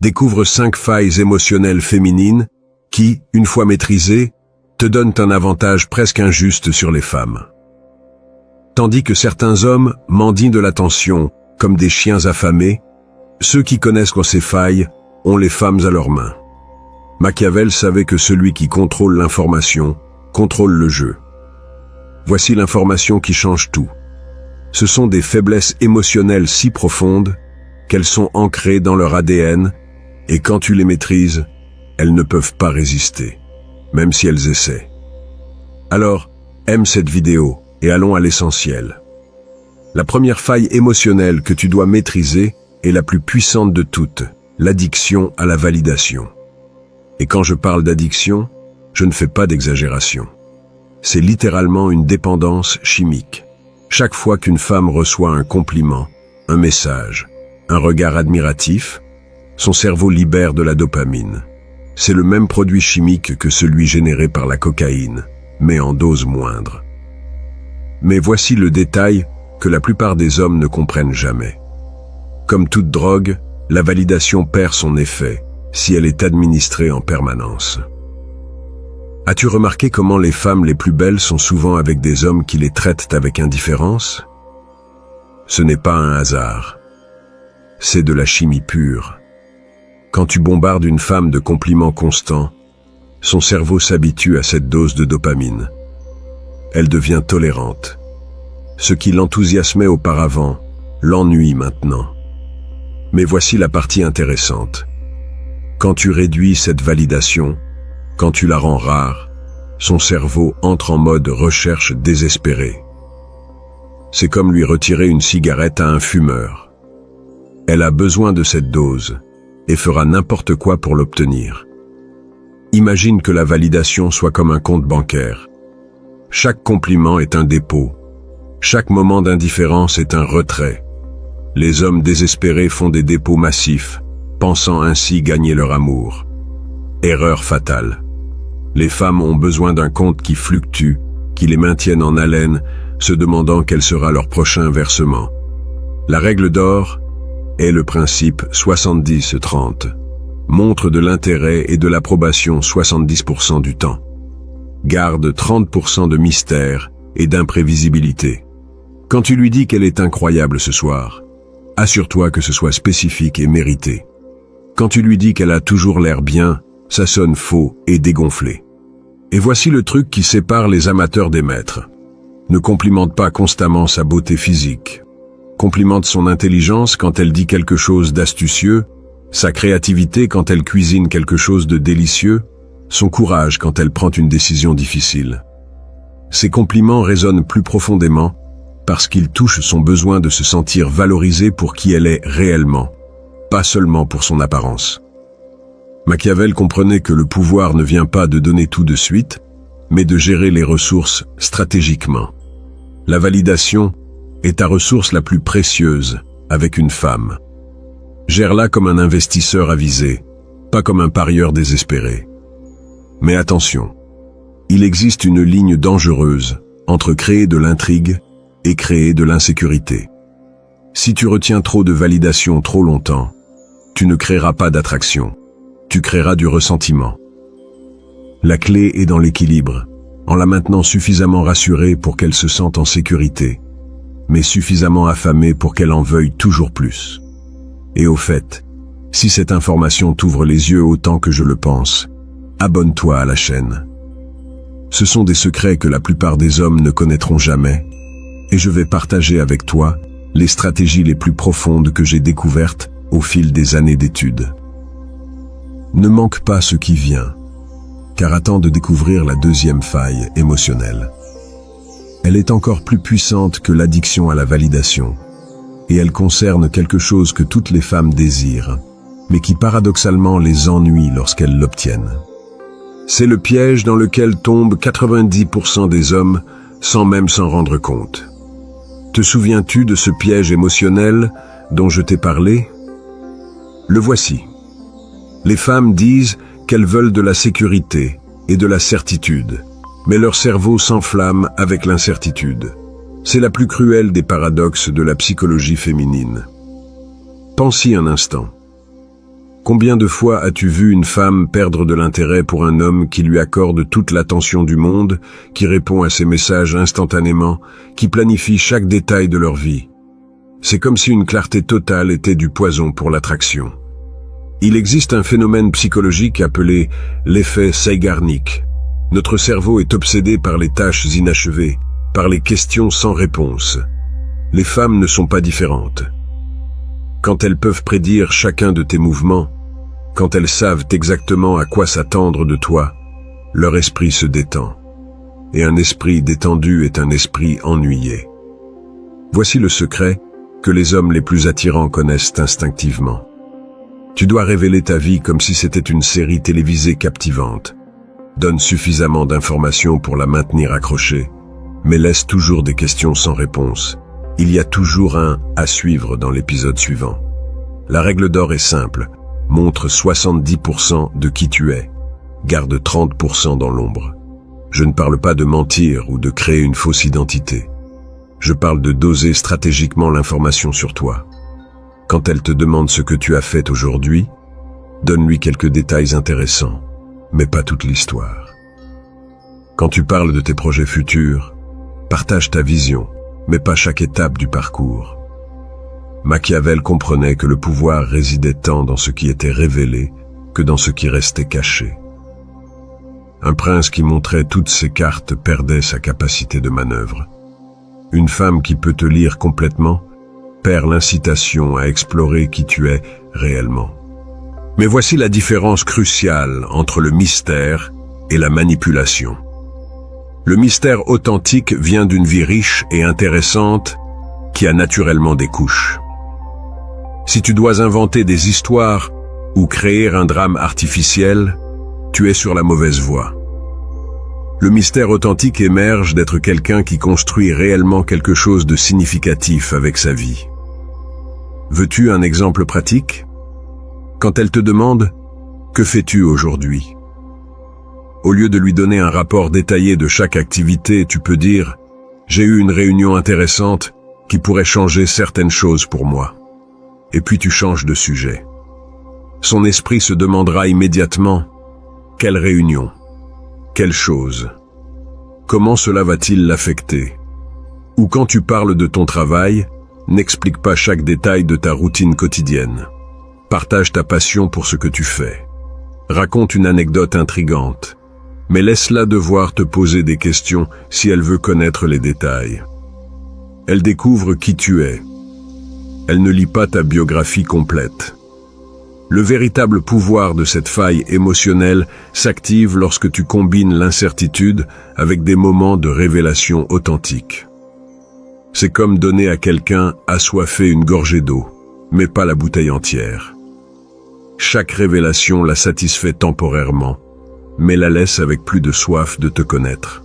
Découvre 5 failles émotionnelles féminines qui, une fois maîtrisées, te donnent un avantage presque injuste sur les femmes. Tandis que certains hommes mendient de l'attention comme des chiens affamés, ceux qui connaissent ces failles ont les femmes à leurs mains. Machiavel savait que celui qui contrôle l'information contrôle le jeu. Voici l'information qui change tout. Ce sont des faiblesses émotionnelles si profondes qu'elles sont ancrées dans leur ADN et quand tu les maîtrises, elles ne peuvent pas résister, même si elles essaient. Alors, aime cette vidéo et allons à l'essentiel. La première faille émotionnelle que tu dois maîtriser est la plus puissante de toutes, l'addiction à la validation. Et quand je parle d'addiction, je ne fais pas d'exagération. C'est littéralement une dépendance chimique. Chaque fois qu'une femme reçoit un compliment, un message, un regard admiratif, son cerveau libère de la dopamine. C'est le même produit chimique que celui généré par la cocaïne, mais en dose moindre. Mais voici le détail que la plupart des hommes ne comprennent jamais. Comme toute drogue, la validation perd son effet si elle est administrée en permanence. As-tu remarqué comment les femmes les plus belles sont souvent avec des hommes qui les traitent avec indifférence? Ce n'est pas un hasard. C'est de la chimie pure. Quand tu bombardes une femme de compliments constants, son cerveau s'habitue à cette dose de dopamine. Elle devient tolérante. Ce qui l'enthousiasmait auparavant l'ennuie maintenant. Mais voici la partie intéressante. Quand tu réduis cette validation, quand tu la rends rare, son cerveau entre en mode recherche désespérée. C'est comme lui retirer une cigarette à un fumeur. Elle a besoin de cette dose et fera n'importe quoi pour l'obtenir. Imagine que la validation soit comme un compte bancaire. Chaque compliment est un dépôt. Chaque moment d'indifférence est un retrait. Les hommes désespérés font des dépôts massifs, pensant ainsi gagner leur amour. Erreur fatale. Les femmes ont besoin d'un compte qui fluctue, qui les maintienne en haleine, se demandant quel sera leur prochain versement. La règle d'or est le principe 70-30. Montre de l'intérêt et de l'approbation 70% du temps. Garde 30% de mystère et d'imprévisibilité. Quand tu lui dis qu'elle est incroyable ce soir, assure-toi que ce soit spécifique et mérité. Quand tu lui dis qu'elle a toujours l'air bien, ça sonne faux et dégonflé. Et voici le truc qui sépare les amateurs des maîtres. Ne complimente pas constamment sa beauté physique. Complimente son intelligence quand elle dit quelque chose d'astucieux, sa créativité quand elle cuisine quelque chose de délicieux, son courage quand elle prend une décision difficile. Ces compliments résonnent plus profondément parce qu'ils touchent son besoin de se sentir valorisée pour qui elle est réellement, pas seulement pour son apparence. Machiavel comprenait que le pouvoir ne vient pas de donner tout de suite, mais de gérer les ressources stratégiquement. La validation est ta ressource la plus précieuse avec une femme. Gère-la comme un investisseur avisé, pas comme un parieur désespéré. Mais attention, il existe une ligne dangereuse entre créer de l'intrigue et créer de l'insécurité. Si tu retiens trop de validation trop longtemps, tu ne créeras pas d'attraction, tu créeras du ressentiment. La clé est dans l'équilibre, en la maintenant suffisamment rassurée pour qu'elle se sente en sécurité, mais suffisamment affamée pour qu'elle en veuille toujours plus. Et au fait, si cette information t'ouvre les yeux autant que je le pense, abonne-toi à la chaîne. Ce sont des secrets que la plupart des hommes ne connaîtront jamais, et je vais partager avec toi les stratégies les plus profondes que j'ai découvertes au fil des années d'études. Ne manque pas ce qui vient, car attends de découvrir la deuxième faille émotionnelle. Elle est encore plus puissante que l'addiction à la validation, et elle concerne quelque chose que toutes les femmes désirent, mais qui paradoxalement les ennuie lorsqu'elles l'obtiennent. C'est le piège dans lequel tombent 90% des hommes sans même s'en rendre compte. Te souviens-tu de ce piège émotionnel dont je t'ai parlé? Le voici. Les femmes disent qu'elles veulent de la sécurité et de la certitude, mais leur cerveau s'enflamme avec l'incertitude. C'est la plus cruelle des paradoxes de la psychologie féminine. Pense-y un instant. Combien de fois as-tu vu une femme perdre de l'intérêt pour un homme qui lui accorde toute l'attention du monde, qui répond à ses messages instantanément, qui planifie chaque détail de leur vie? C'est comme si une clarté totale était du poison pour l'attraction. Il existe un phénomène psychologique appelé l'effet Zeigarnik. Notre cerveau est obsédé par les tâches inachevées, par les questions sans réponse. Les femmes ne sont pas différentes. Quand elles peuvent prédire chacun de tes mouvements, quand elles savent exactement à quoi s'attendre de toi, leur esprit se détend. Et un esprit détendu est un esprit ennuyé. Voici le secret que les hommes les plus attirants connaissent instinctivement. Tu dois révéler ta vie comme si c'était une série télévisée captivante. Donne suffisamment d'informations pour la maintenir accrochée, mais laisse toujours des questions sans réponse. Il y a toujours un « à suivre » dans l'épisode suivant. La règle d'or est simple. Montre 70% de qui tu es. Garde 30% dans l'ombre. Je ne parle pas de mentir ou de créer une fausse identité. Je parle de doser stratégiquement l'information sur toi. Quand elle te demande ce que tu as fait aujourd'hui, donne-lui quelques détails intéressants, mais pas toute l'histoire. Quand tu parles de tes projets futurs, partage ta vision, mais pas chaque étape du parcours. Machiavel comprenait que le pouvoir résidait tant dans ce qui était révélé que dans ce qui restait caché. Un prince qui montrait toutes ses cartes perdait sa capacité de manœuvre. Une femme qui peut te lire complètement perd l'incitation à explorer qui tu es réellement. Mais voici la différence cruciale entre le mystère et la manipulation. Le mystère authentique vient d'une vie riche et intéressante qui a naturellement des couches. Si tu dois inventer des histoires ou créer un drame artificiel, tu es sur la mauvaise voie. Le mystère authentique émerge d'être quelqu'un qui construit réellement quelque chose de significatif avec sa vie. Veux-tu un exemple pratique? Quand elle te demande « Que fais-tu aujourd'hui ?» Au lieu de lui donner un rapport détaillé de chaque activité, tu peux dire « J'ai eu une réunion intéressante qui pourrait changer certaines choses pour moi. » Et puis tu changes de sujet. Son esprit se demandera immédiatement « Quelle réunion? Quelle chose? Comment cela va-t-il l'affecter ?» Ou quand tu parles de ton travail, n'explique pas chaque détail de ta routine quotidienne. Partage ta passion pour ce que tu fais. Raconte une anecdote intrigante, mais laisse-la devoir te poser des questions si elle veut connaître les détails. Elle découvre qui tu es. Elle ne lit pas ta biographie complète. Le véritable pouvoir de cette faille émotionnelle s'active lorsque tu combines l'incertitude avec des moments de révélation authentique. C'est comme donner à quelqu'un assoiffé une gorgée d'eau, mais pas la bouteille entière. Chaque révélation la satisfait temporairement, mais la laisse avec plus de soif de te connaître.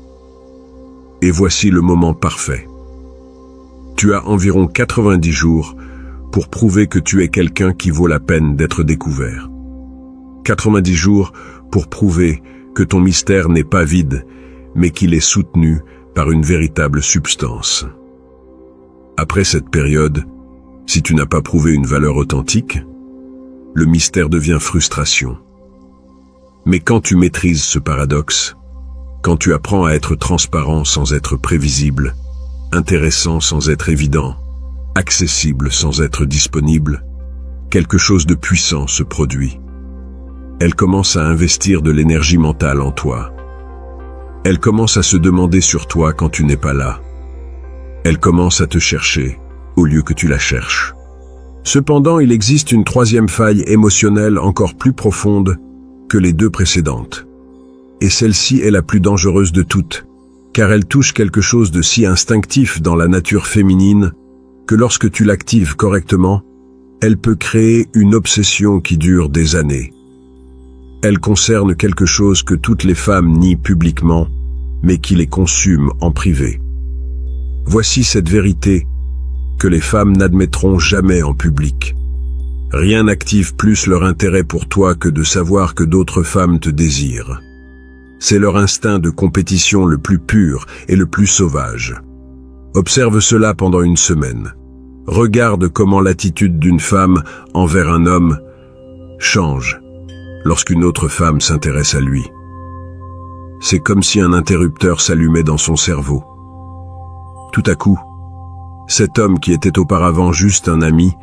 Et voici le moment parfait. Tu as environ 90 jours pour prouver que tu es quelqu'un qui vaut la peine d'être découvert. 90 jours pour prouver que ton mystère n'est pas vide, mais qu'il est soutenu par une véritable substance. Après cette période, si tu n'as pas prouvé une valeur authentique, le mystère devient frustration. Mais quand tu maîtrises ce paradoxe, quand tu apprends à être transparent sans être prévisible, intéressant sans être évident, accessible sans être disponible, quelque chose de puissant se produit. Elle commence à investir de l'énergie mentale en toi. Elle commence à se demander sur toi quand tu n'es pas là. Elle commence à te chercher au lieu que tu la cherches. Cependant, il existe une troisième faille émotionnelle encore plus profonde que les deux précédentes. Et celle-ci est la plus dangereuse de toutes, car elle touche quelque chose de si instinctif dans la nature féminine que lorsque tu l'actives correctement, elle peut créer une obsession qui dure des années. Elle concerne quelque chose que toutes les femmes nient publiquement, mais qui les consume en privé. Voici cette vérité que les femmes n'admettront jamais en public. Rien n'active plus leur intérêt pour toi que de savoir que d'autres femmes te désirent. C'est leur instinct de compétition le plus pur et le plus sauvage. Observe cela pendant une semaine. Regarde comment l'attitude d'une femme envers un homme change lorsqu'une autre femme s'intéresse à lui. C'est comme si un interrupteur s'allumait dans son cerveau. Tout à coup, cet homme qui était auparavant juste un ami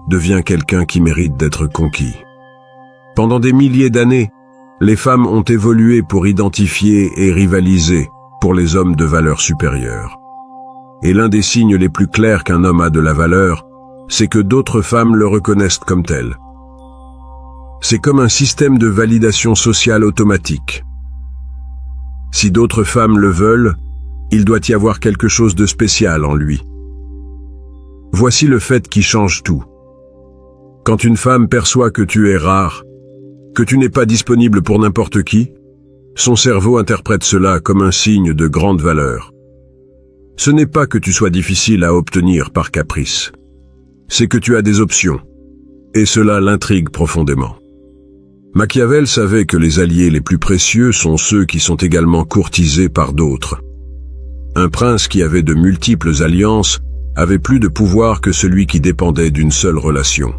devient quelqu'un qui mérite d'être conquis. Pendant des milliers d'années, les femmes ont évolué pour identifier et rivaliser pour les hommes de valeur supérieure. Et l'un des signes les plus clairs qu'un homme a de la valeur, c'est que d'autres femmes le reconnaissent comme tel. C'est comme un système de validation sociale automatique. Si d'autres femmes le veulent, il doit y avoir quelque chose de spécial en lui. Voici le fait qui change tout. Quand une femme perçoit que tu es rare, que tu n'es pas disponible pour n'importe qui, son cerveau interprète cela comme un signe de grande valeur. Ce n'est pas que tu sois difficile à obtenir par caprice. C'est que tu as des options. Et cela l'intrigue profondément. Machiavel savait que les alliés les plus précieux sont ceux qui sont également courtisés par d'autres. Un prince qui avait de multiples alliances avait plus de pouvoir que celui qui dépendait d'une seule relation.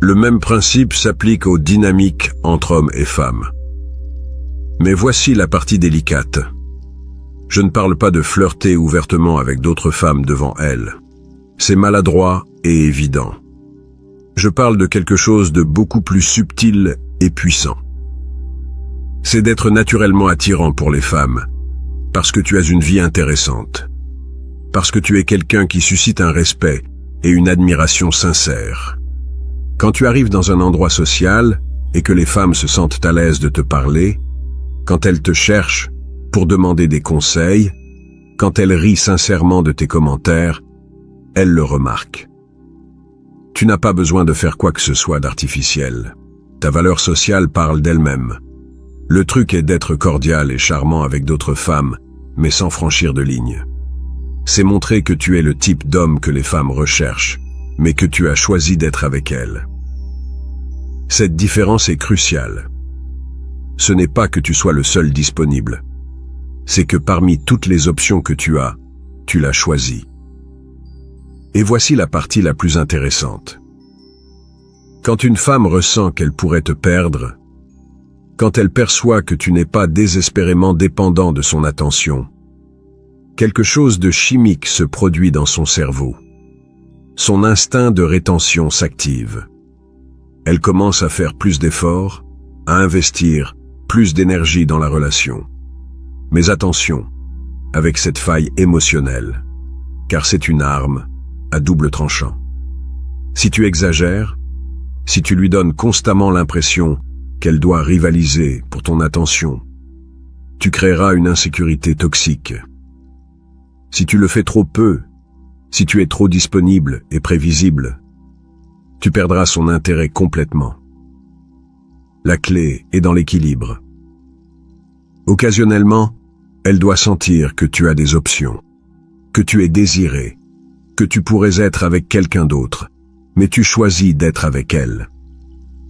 Le même principe s'applique aux dynamiques entre hommes et femmes. Mais voici la partie délicate. Je ne parle pas de flirter ouvertement avec d'autres femmes devant elles. C'est maladroit et évident. Je parle de quelque chose de beaucoup plus subtil et puissant. C'est d'être naturellement attirant pour les femmes, parce que tu as une vie intéressante, parce que tu es quelqu'un qui suscite un respect et une admiration sincère. Quand tu arrives dans un endroit social et que les femmes se sentent à l'aise de te parler, quand elles te cherchent pour demander des conseils, quand elles rient sincèrement de tes commentaires, elles le remarquent. Tu n'as pas besoin de faire quoi que ce soit d'artificiel. Ta valeur sociale parle d'elle-même. Le truc est d'être cordial et charmant avec d'autres femmes, mais sans franchir de ligne. C'est montrer que tu es le type d'homme que les femmes recherchent, mais que tu as choisi d'être avec elles. Cette différence est cruciale. Ce n'est pas que tu sois le seul disponible. C'est que parmi toutes les options que tu as, tu l'as choisi. Et voici la partie la plus intéressante. Quand une femme ressent qu'elle pourrait te perdre, quand elle perçoit que tu n'es pas désespérément dépendant de son attention, quelque chose de chimique se produit dans son cerveau. Son instinct de rétention s'active. Elle commence à faire plus d'efforts, à investir plus d'énergie dans la relation. Mais attention, avec cette faille émotionnelle, car c'est une arme à double tranchant. Si tu exagères, si tu lui donnes constamment l'impression qu'elle doit rivaliser pour ton attention, tu créeras une insécurité toxique. Si tu le fais trop peu, si tu es trop disponible et prévisible, tu perdras son intérêt complètement. La clé est dans l'équilibre. Occasionnellement, elle doit sentir que tu as des options, que tu es désiré, que tu pourrais être avec quelqu'un d'autre, mais tu choisis d'être avec elle.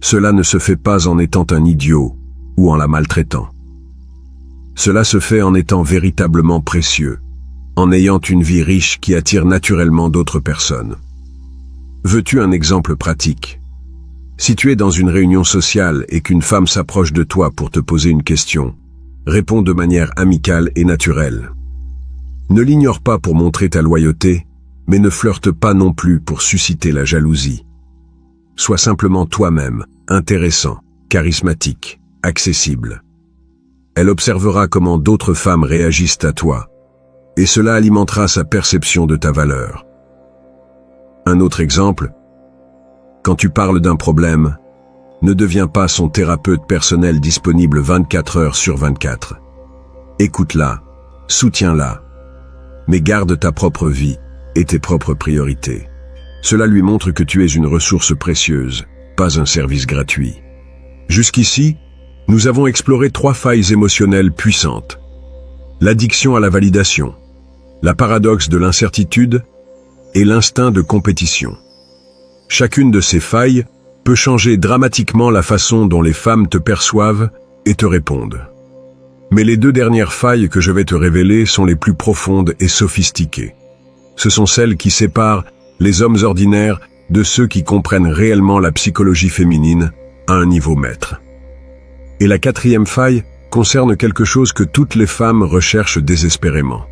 Cela ne se fait pas en étant un idiot ou en la maltraitant. Cela se fait en étant véritablement précieux, en ayant une vie riche qui attire naturellement d'autres personnes. Veux-tu un exemple pratique? Si tu es dans une réunion sociale et qu'une femme s'approche de toi pour te poser une question, réponds de manière amicale et naturelle. Ne l'ignore pas pour montrer ta loyauté, mais ne flirte pas non plus pour susciter la jalousie. Sois simplement toi-même, intéressant, charismatique, accessible. Elle observera comment d'autres femmes réagissent à toi, et cela alimentera sa perception de ta valeur. Un autre exemple, quand tu parles d'un problème, ne deviens pas son thérapeute personnel disponible 24 heures sur 24. Écoute-la, soutiens-la, mais garde ta propre vie et tes propres priorités. Cela lui montre que tu es une ressource précieuse, pas un service gratuit. Jusqu'ici, nous avons exploré 3 failles émotionnelles puissantes. L'addiction à la validation, la paradoxe de l'incertitude et l'instinct de compétition. Chacune de ces failles peut changer dramatiquement la façon dont les femmes te perçoivent et te répondent. Mais les 2 dernières failles que je vais te révéler sont les plus profondes et sophistiquées. Ce sont celles qui séparent les hommes ordinaires de ceux qui comprennent réellement la psychologie féminine à un niveau maître. Et la quatrième faille concerne quelque chose que toutes les femmes recherchent désespérément,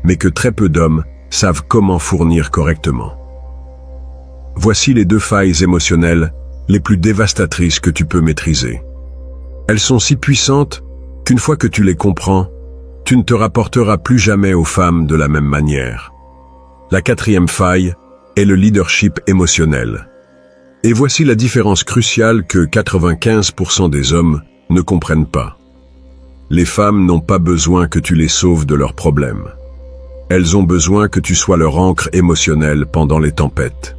mais que très peu d'hommes savent comment fournir correctement. Voici les 2 failles émotionnelles les plus dévastatrices que tu peux maîtriser. Elles sont si puissantes qu'une fois que tu les comprends, tu ne te rapporteras plus jamais aux femmes de la même manière. La 4e faille est le leadership émotionnel. Et voici la différence cruciale que 95% des hommes ne comprennent pas. Les femmes n'ont pas besoin que tu les sauves de leurs problèmes. Elles ont besoin que tu sois leur ancre émotionnelle pendant les tempêtes.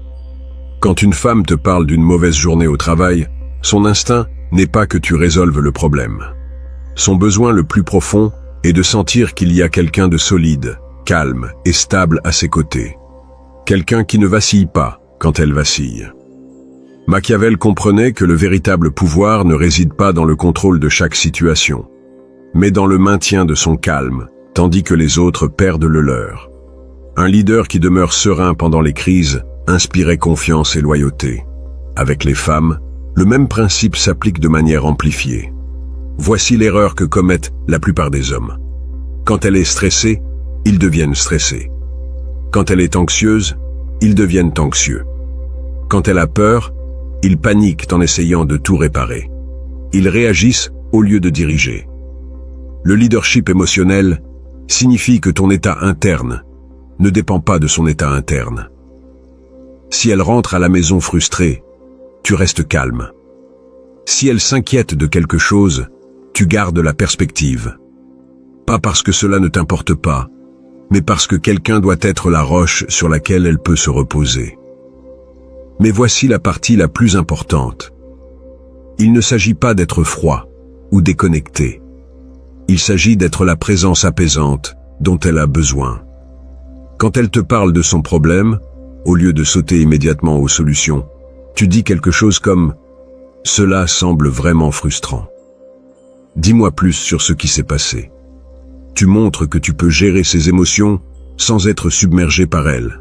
Quand une femme te parle d'une mauvaise journée au travail, son instinct n'est pas que tu résolves le problème. Son besoin le plus profond est de sentir qu'il y a quelqu'un de solide, calme et stable à ses côtés. Quelqu'un qui ne vacille pas quand elle vacille. Machiavel comprenait que le véritable pouvoir ne réside pas dans le contrôle de chaque situation, mais dans le maintien de son calme, tandis que les autres perdent le leur. Un leader qui demeure serein pendant les crises inspirait confiance et loyauté. Avec les femmes, le même principe s'applique de manière amplifiée. Voici l'erreur que commettent la plupart des hommes. Quand elle est stressée, ils deviennent stressés. Quand elle est anxieuse, ils deviennent anxieux. Quand elle a peur, ils paniquent en essayant de tout réparer. Ils réagissent au lieu de diriger. Le leadership émotionnel signifie que ton état interne ne dépend pas de son état interne. Si elle rentre à la maison frustrée, tu restes calme. Si elle s'inquiète de quelque chose, tu gardes la perspective. Pas parce que cela ne t'importe pas, mais parce que quelqu'un doit être la roche sur laquelle elle peut se reposer. Mais voici la partie la plus importante. Il ne s'agit pas d'être froid ou déconnecté. Il s'agit d'être la présence apaisante dont elle a besoin. Quand elle te parle de son problème, au lieu de sauter immédiatement aux solutions, tu dis quelque chose comme « Cela semble vraiment frustrant. Dis-moi plus sur ce qui s'est passé. » Tu montres que tu peux gérer ses émotions sans être submergé par elles.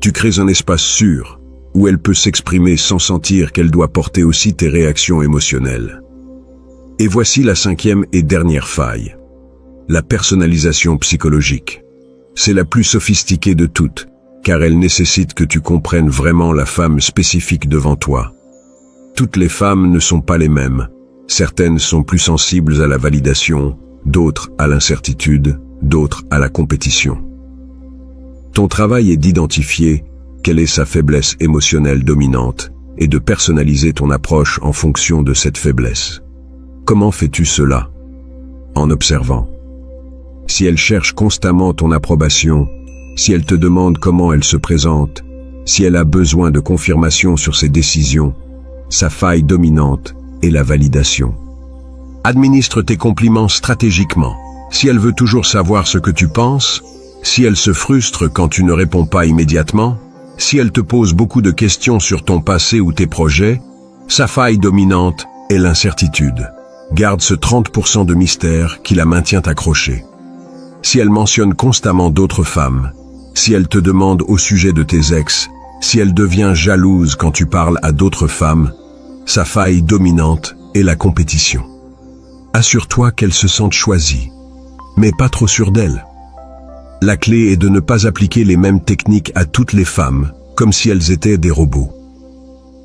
Tu crées un espace sûr où elle peut s'exprimer sans sentir qu'elle doit porter aussi tes réactions émotionnelles. Et voici la 5e et dernière faille. La personnalisation psychologique. C'est la plus sophistiquée de toutes, car elle nécessite que tu comprennes vraiment la femme spécifique devant toi. Toutes les femmes ne sont pas les mêmes. Certaines sont plus sensibles à la validation, d'autres à l'incertitude, d'autres à la compétition. Ton travail est d'identifier quelle est sa faiblesse émotionnelle dominante et de personnaliser ton approche en fonction de cette faiblesse. Comment fais-tu cela? En observant. Si elle cherche constamment ton approbation, si elle te demande comment elle se présente, si elle a besoin de confirmation sur ses décisions, sa faille dominante est la validation. Administre tes compliments stratégiquement. Si elle veut toujours savoir ce que tu penses, si elle se frustre quand tu ne réponds pas immédiatement, si elle te pose beaucoup de questions sur ton passé ou tes projets, sa faille dominante est l'incertitude. Garde ce 30% de mystère qui la maintient accrochée. Si elle mentionne constamment d'autres femmes, si elle te demande au sujet de tes ex, si elle devient jalouse quand tu parles à d'autres femmes, sa faille dominante est la compétition. Assure-toi qu'elle se sente choisie, mais pas trop sûre d'elle. La clé est de ne pas appliquer les mêmes techniques à toutes les femmes, comme si elles étaient des robots.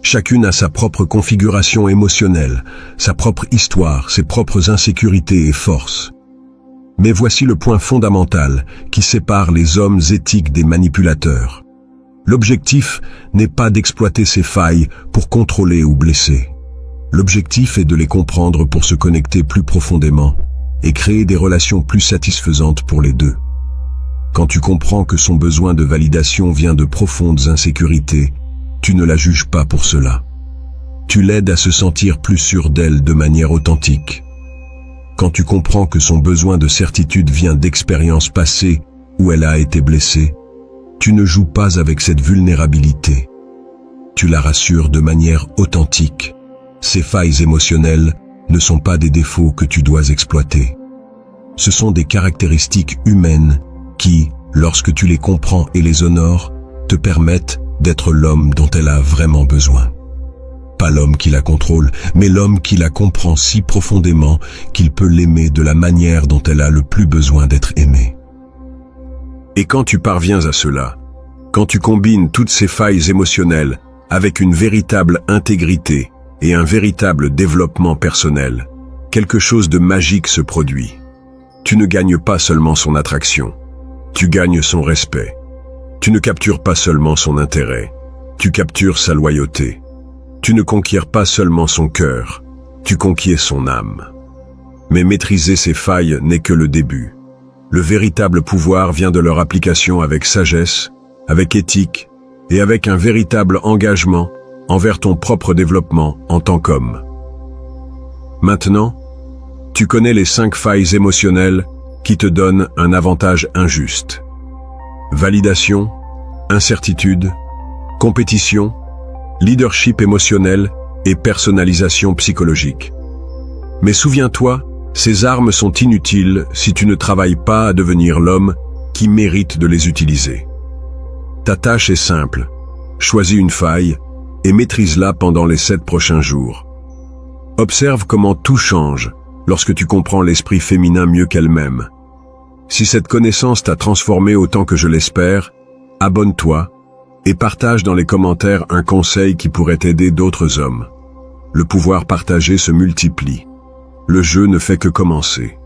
Chacune a sa propre configuration émotionnelle, sa propre histoire, ses propres insécurités et forces. Mais voici le point fondamental qui sépare les hommes éthiques des manipulateurs. L'objectif n'est pas d'exploiter ces failles pour contrôler ou blesser. L'objectif est de les comprendre pour se connecter plus profondément et créer des relations plus satisfaisantes pour les deux. Quand tu comprends que son besoin de validation vient de profondes insécurités, tu ne la juges pas pour cela. Tu l'aides à se sentir plus sûre d'elle de manière authentique. Quand tu comprends que son besoin de certitude vient d'expériences passées où elle a été blessée, tu ne joues pas avec cette vulnérabilité. Tu la rassures de manière authentique. Ces failles émotionnelles ne sont pas des défauts que tu dois exploiter. Ce sont des caractéristiques humaines qui, lorsque tu les comprends et les honores, te permettent d'être l'homme dont elle a vraiment besoin. Pas l'homme qui la contrôle, mais l'homme qui la comprend si profondément qu'il peut l'aimer de la manière dont elle a le plus besoin d'être aimée. Et quand tu parviens à cela, quand tu combines toutes ces failles émotionnelles avec une véritable intégrité et un véritable développement personnel, quelque chose de magique se produit. Tu ne gagnes pas seulement son attraction, tu gagnes son respect. Tu ne captures pas seulement son intérêt, tu captures sa loyauté. Tu ne conquiers pas seulement son cœur, tu conquiers son âme. Mais maîtriser ces failles n'est que le début. Le véritable pouvoir vient de leur application avec sagesse, avec éthique et avec un véritable engagement envers ton propre développement en tant qu'homme. Maintenant, tu connais les 5 failles émotionnelles qui te donnent un avantage injuste. Validation, incertitude, compétition, leadership émotionnel et personnalisation psychologique. Mais souviens-toi, ces armes sont inutiles si tu ne travailles pas à devenir l'homme qui mérite de les utiliser. Ta tâche est simple, choisis une faille et maîtrise-la pendant les 7 prochains jours. Observe comment tout change lorsque tu comprends l'esprit féminin mieux qu'elle-même. Si cette connaissance t'a transformé autant que je l'espère, abonne-toi et partage dans les commentaires un conseil qui pourrait aider d'autres hommes. Le pouvoir partagé se multiplie. Le jeu ne fait que commencer.